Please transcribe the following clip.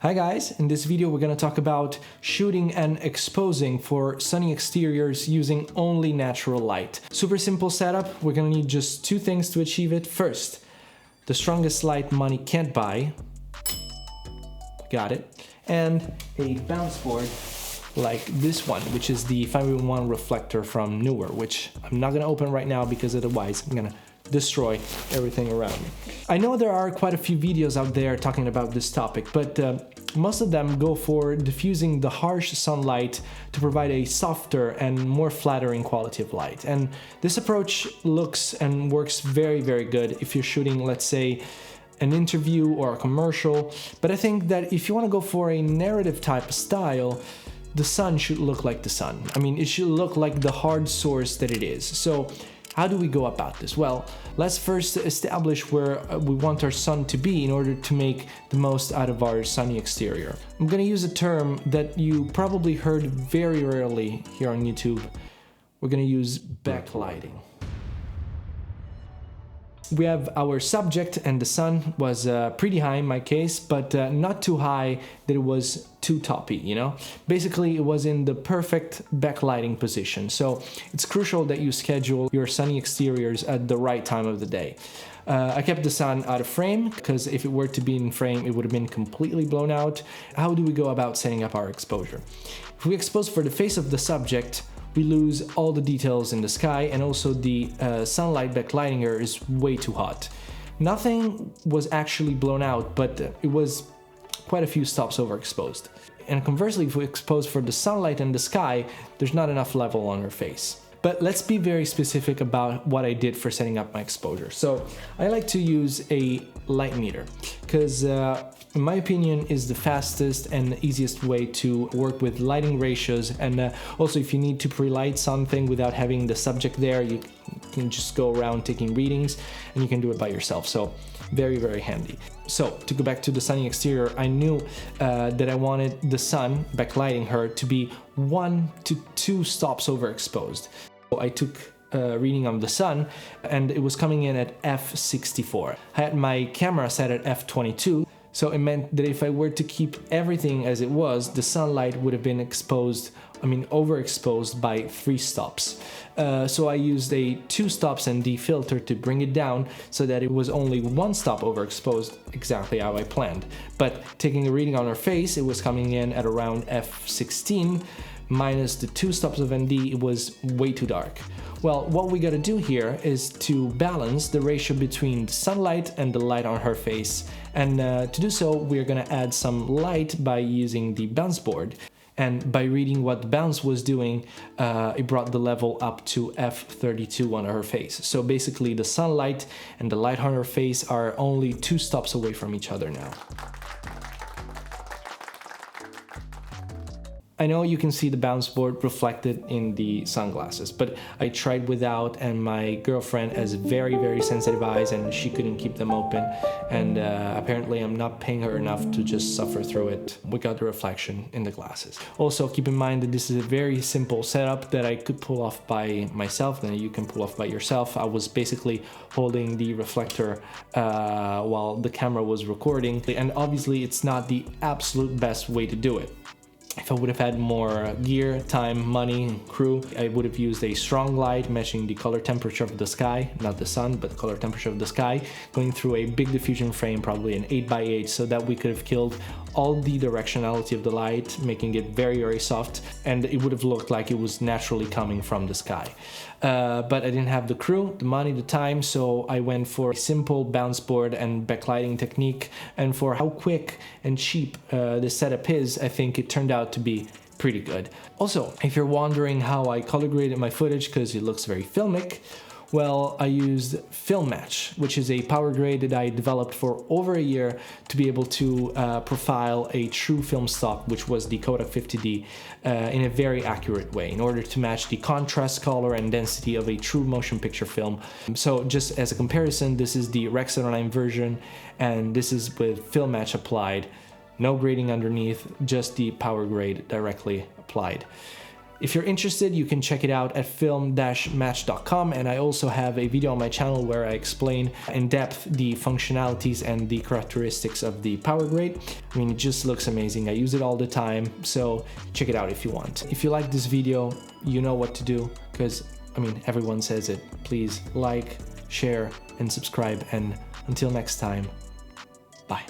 Hi guys, in this video we're going to talk about shooting and exposing for sunny exteriors using only natural light. Super simple setup, we're going to need just two things to achieve it. First, the strongest light money can't buy, got it, and a bounce board like this one, which is the 5-in-1 reflector from Newer, which I'm not going to open right now because otherwise I'm going to destroy everything around me. I know there are quite a few videos out there talking about this topic, but most of them go for diffusing the harsh sunlight to provide a softer and more flattering quality of light. And this approach looks and works very, very good if you're shooting, let's say, an interview or a commercial. But I think that if you want to go for a narrative type of style, the sun should look like the sun. I mean, it should look like the hard source that it is. So how do we go about this? Well, let's first establish where we want our sun to be in order to make the most out of our sunny exterior. I'm going to use a term that you probably heard very rarely here on YouTube. We're going to use backlighting. We have our subject, and the sun was pretty high in my case, but not too high that it was too toppy, you know? Basically, it was in the perfect backlighting position. So it's crucial that you schedule your sunny exteriors at the right time of the day. I kept the sun out of frame because if it were to be in frame, it would have been completely blown out. How do we go about setting up our exposure? If we expose for the face of the subject, we lose all the details in the sky, and also the sunlight backlighting here is way too hot. Nothing was actually blown out, but it was quite a few stops overexposed. And conversely, if we expose for the sunlight and the sky, there's not enough level on her face. But let's be very specific about what I did for setting up my exposure. So I like to use a light meter because in my opinion is the fastest and easiest way to work with lighting ratios. And also if you need to pre-light something without having the subject there, you can just go around taking readings and you can do it by yourself. So very, very handy. So to go back to the sunny exterior, I knew that I wanted the sun backlighting her to be 1 to 2 stops overexposed. So I took reading on the sun and it was coming in at f64. I had my camera set at f22. So it meant that if I were to keep everything as it was, the sunlight would have been overexposed by 3 stops. So I used a 2 stops ND filter to bring it down so that it was only 1 stop overexposed, exactly how I planned. But taking a reading on her face, it was coming in at around f16, minus the 2 stops of ND, it was way too dark. Well, what we gotta do here is to balance the ratio between the sunlight and the light on her face. And to do so, we're gonna add some light by using the bounce board. And by reading what the bounce was doing, it brought the level up to f32 on her face. So basically the sunlight and the light on her face are only 2 stops away from each other now. I know you can see the bounce board reflected in the sunglasses, but I tried without, and my girlfriend has very, very sensitive eyes and she couldn't keep them open, and apparently I'm not paying her enough to just suffer through it. We got the reflection in the glasses. Also keep in mind that this is a very simple setup that I could pull off by myself, and you can pull off by yourself. I was basically holding the reflector while the camera was recording, and obviously it's not the absolute best way to do it. If I would have had more gear, time, money, and crew, I would have used a strong light matching the color temperature of the sky, not the sun, but the color temperature of the sky, going through a big diffusion frame, probably an 8x8, so that we could have killed all the directionality of the light, making it very, very soft, and it would have looked like it was naturally coming from the sky. But I didn't have the crew, the money, the time, so I went for a simple bounce board and backlighting technique, and for how quick and cheap this setup is, I think it turned out to be pretty good. Also, if you're wondering how I color graded my footage because it looks very filmic, well, I used FilmMatch, which is a power grade that I developed for over a year to be able to profile a true film stock, which was the Kodak 50D, in a very accurate way in order to match the contrast, color, and density of a true motion picture film. So just as a comparison, this is the Rec 709 version, and this is with FilmMatch applied. No grading underneath, just the power grade directly applied. If you're interested, you can check it out at film-match.com, and I also have a video on my channel where I explain in depth the functionalities and the characteristics of the PowerGrade. I mean, it just looks amazing. I use it all the time, so check it out if you want. If you like this video, you know what to do, because I mean, everyone says it. Please like, share, and subscribe, and until next time, bye.